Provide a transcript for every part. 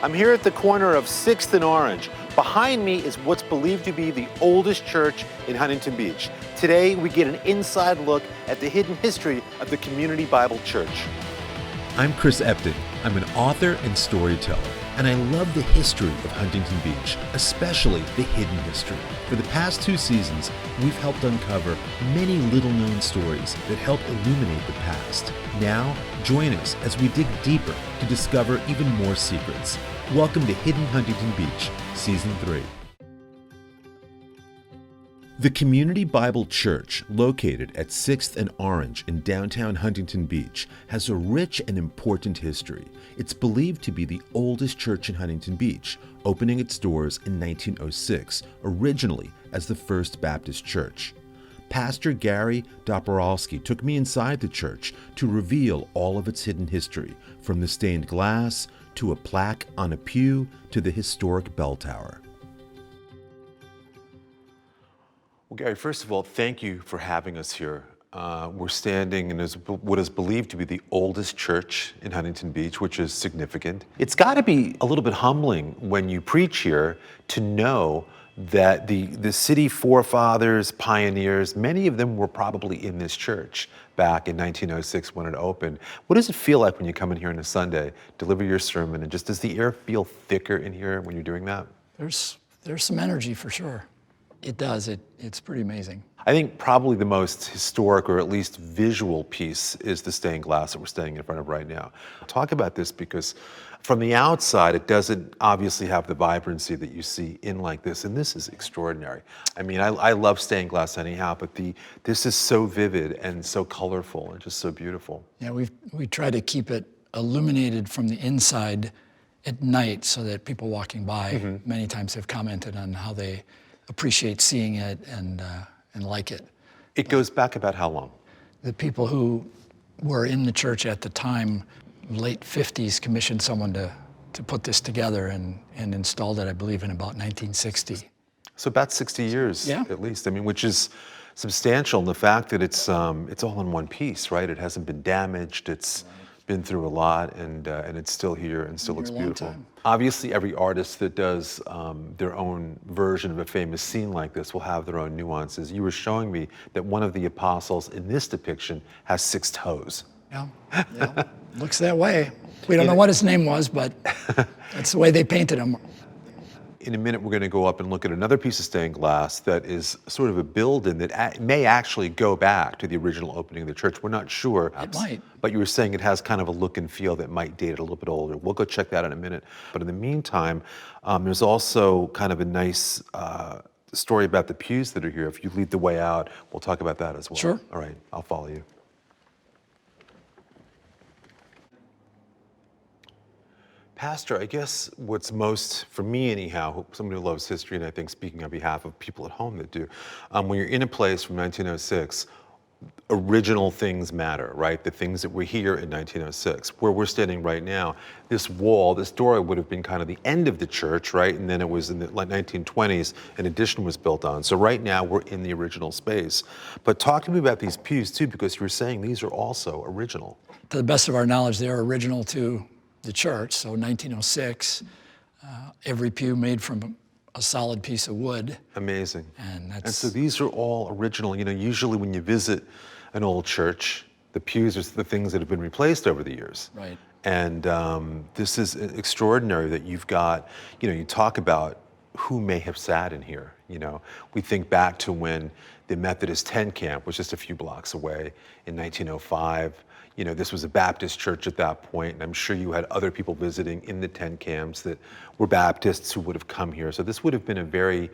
I'm here at the corner of 6th and Orange. Behind me is what's believed to be the oldest church in Huntington Beach. Today, we get an inside look at the hidden history of the Community Bible Church. I'm Chris Epton. I'm an author and storyteller, and I love the history of Huntington Beach, especially the hidden history. For the past 2 seasons, we've helped uncover many little-known stories that help illuminate the past. Now, join us as we dig deeper to discover even more secrets. Welcome to Hidden Huntington Beach, Season 3. The Community Bible Church, located at 6th and Orange in downtown Huntington Beach, has a rich and important history. It's believed to be the oldest church in Huntington Beach, opening its doors in 1906, originally as the First Baptist Church. Pastor Gary Doborowski took me inside the church to reveal all of its hidden history, from the stained glass to a plaque on a pew to the historic bell tower. Well, Gary, first of all, thank you for having us here. We're standing in what is believed to be the oldest church in Huntington Beach, which is significant. It's got to be a little bit humbling when you preach here to know that the city forefathers, pioneers, many of them were probably in this church back in 1906 when it opened. What does it feel like when you come in here on a Sunday, deliver your sermon, and just does the air feel thicker in here when you're doing that? There's some energy for sure. It does. It's pretty amazing. I think probably the most historic, or at least visual piece, is the stained glass that we're standing in front of right now. Talk about this, because from the outside, it doesn't obviously have the vibrancy that you see in like this, and this is extraordinary. I mean, I love stained glass anyhow, but this is so vivid and so colorful and just so beautiful. Yeah, we try to keep it illuminated from the inside at night so that people walking by many times have commented on how they appreciate seeing it and like it. It goes back about how long? The people who were in the church at the time, late 50s, commissioned someone to put this together and installed it, I believe, in about 1960. So about 60 years, at least. I mean, which is substantial in the fact that it's all in one piece, right? It hasn't been damaged. It's been through a lot, and it's still here and still looks beautiful. Obviously, every artist that does their own version of a famous scene like this will have their own nuances. You were showing me that one of the apostles in this depiction has 6 toes. Yeah, looks that way. We don't know what his name was, but that's the way they painted him. In a minute, we're going to go up and look at another piece of stained glass that is sort of a build-in that may actually go back to the original opening of the church. We're not sure. It might. But you were saying it has kind of a look and feel that might date it a little bit older. We'll go check that out in a minute. But in the meantime, there's also kind of a nice story about the pews that are here. If you lead the way out, we'll talk about that as well. Sure. All right, I'll follow you. Pastor, I guess what's most, for me anyhow, somebody who loves history, and I think speaking on behalf of people at home that do, when you're in a place from 1906, original things matter, right? The things that were here in 1906. Where we're standing right now, this wall, this door would have been kind of the end of the church, right? And then it was in the 1920s, an addition was built on. So right now we're in the original space. But talk to me about these pews too, because you were saying these are also original. To the best of our knowledge, they are original to the church, so 1906, every pew made from a solid piece of wood. Amazing. And so these are all original. You know, usually when you visit an old church, the pews are the things that have been replaced over the years. Right. And this is extraordinary that you've got, you talk about who may have sat in here. We think back to when the Methodist tent camp was just a few blocks away in 1905. This was a Baptist church at that point, and I'm sure you had other people visiting in the tent camps that were Baptists who would have come here. So this would have been a very,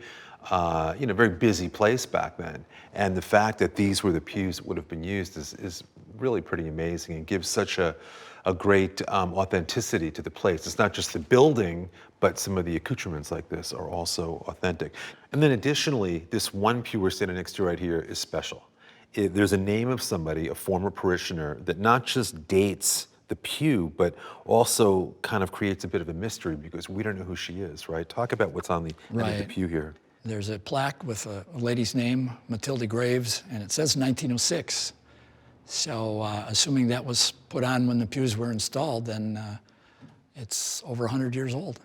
very busy place back then. And the fact that these were the pews that would have been used is really pretty amazing and gives such a great authenticity to the place. It's not just the building, but some of the accoutrements like this are also authentic. And then additionally, this one pew we're standing next to right here is special. There's a name of somebody, a former parishioner, that not just dates the pew, but also kind of creates a bit of a mystery because we don't know who she is, right? Talk about what's on the end of the pew here. There's a plaque with a lady's name, Matilda Graves, and it says 1906. So assuming that was put on when the pews were installed, then It's over 100 years old.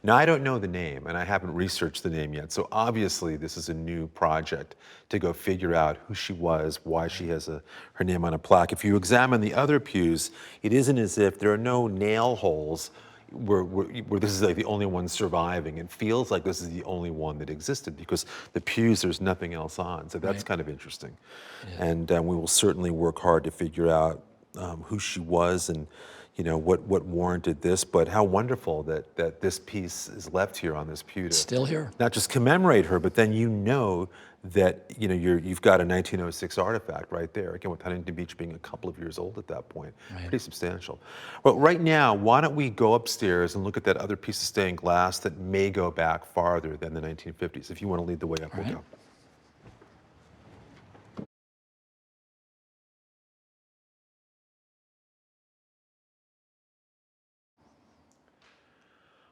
Now, I don't know the name, and I haven't researched the name yet, so obviously this is a new project to go figure out who she was, why she has her name on a plaque. If you examine the other pews, it isn't as if there are no nail holes where this is like the only one surviving. It feels like this is the only one that existed because the pews, there's nothing else on, so that's kind of interesting. Yeah. And we will certainly work hard to figure out who she was and what warranted this, but how wonderful that this piece is left here on this pew to Still here. not just commemorate her, but then that you've got a 1906 artifact right there. Again, with Huntington Beach being a couple of years old at that point, pretty substantial. Well, right now, why don't we go upstairs and look at that other piece of stained glass that may go back farther than the 1950s? If you want to lead the way up, we'll go.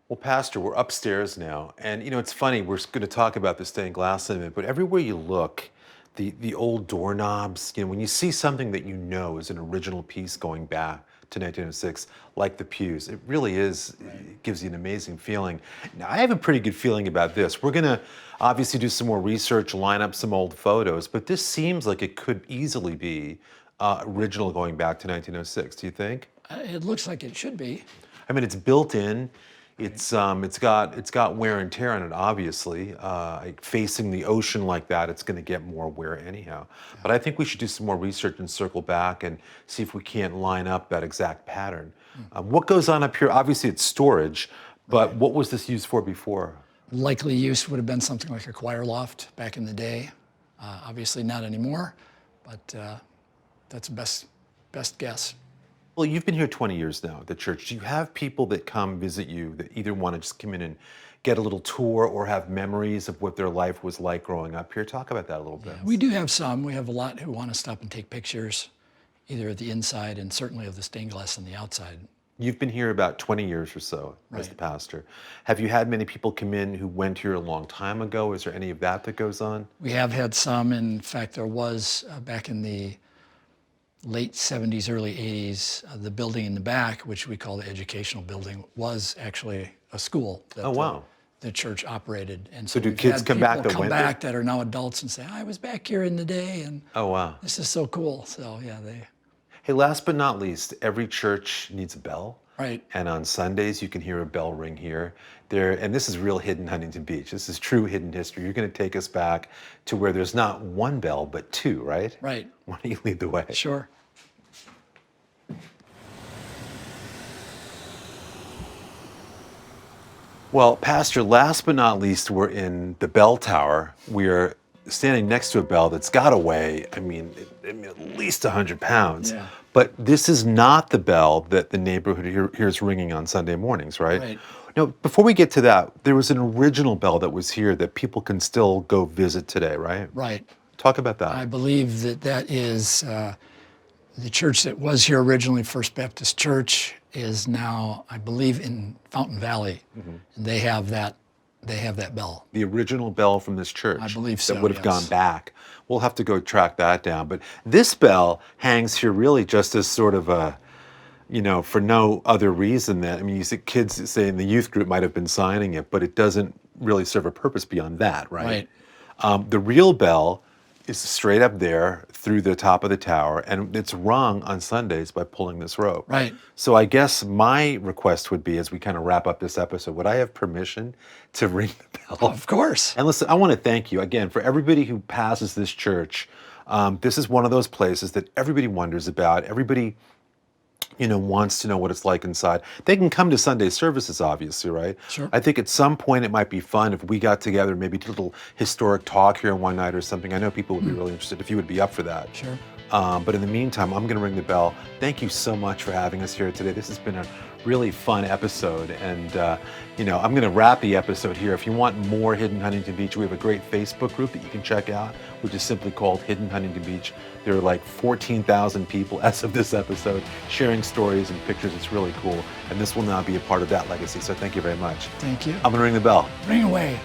Well, Pastor, we're upstairs now, and it's funny, we're going to talk about the stained glass in a minute, but everywhere you look, the old doorknobs, when you see something that is an original piece going back to 1906, like the pews, it really is, it gives you an amazing feeling. Now, I have a pretty good feeling about this. We're going to obviously do some more research, line up some old photos, but this seems like it could easily be original going back to 1906, do you think? It looks like it should be. I mean, it's built in. It's got wear and tear on it, obviously. Facing the ocean like that, it's going to get more wear anyhow. But I think we should do some more research and circle back and see if we can't line up that exact pattern. What goes on up here? Obviously, it's storage, but what was this used for before? Likely use would have been something like a choir loft back in the day. Obviously not anymore, but that's best guess. Well, you've been here 20 years now at the church. Do you have people that come visit you that either want to just come in and get a little tour or have memories of what their life was like growing up here? Talk about that a little bit. We do have some. We have a lot who want to stop and take pictures, either at the inside and certainly of the stained glass on the outside. You've been here about 20 years or so as the pastor. Have you had many people come in who went here a long time ago? Is there any of that goes on? We have had some. In fact, there was back in the late 70s, early 80s, the building in the back, which we call the educational building, was actually a school that the church operated. And so do kids come back that are now adults and say, I was back here in the day, and this is so cool. So yeah, Hey, last but not least, every church needs a bell. Right. And on Sundays, you can hear a bell ring here. And this is real hidden Huntington Beach. This is true hidden history. You're going to take us back to where there's not one bell, but two, right? Right. Why don't you lead the way? Sure. Well, Pastor, last but not least, we're in the bell tower. We're standing next to a bell that's got to weigh, at least 100 pounds. Yeah. But this is not the bell that the neighborhood hears ringing on Sunday mornings, right? Right. Now, before we get to that, there was an original bell that was here that people can still go visit today, right? Right. Talk about that. I believe that is the church that was here originally, First Baptist Church, is now, I believe, in Fountain Valley. And they have that bell. The original bell from this church. I believe so, that would have yes. gone back. We'll have to go track that down. But this bell hangs here really just as sort of a, for no other reason that, you see kids say in the youth group might have been signing it, but it doesn't really serve a purpose beyond that, right? Right. The real bell is straight up there through the top of the tower, and it's rung on Sundays by pulling this rope. Right. So I guess my request would be, as we kind of wrap up this episode, would I have permission to ring the bell? Of course. And listen, I want to thank you again for everybody who passes this church. This is one of those places that everybody wonders about. Everybody wants to know what it's like inside. They can come to Sunday services, obviously, right? Sure. I think at some point it might be fun if we got together, maybe did a little historic talk here one night or something. I know people would be really interested if you would be up for that. Sure. But in the meantime, I'm going to ring the bell. Thank you so much for having us here today. This has been a really fun episode. And, I'm going to wrap the episode here. If you want more Hidden Huntington Beach, we have a great Facebook group that you can check out, which is simply called Hidden Huntington Beach. There are like 14,000 people as of this episode sharing stories and pictures. It's really cool. And this will now be a part of that legacy. So thank you very much. Thank you. I'm going to ring the bell. Ring away.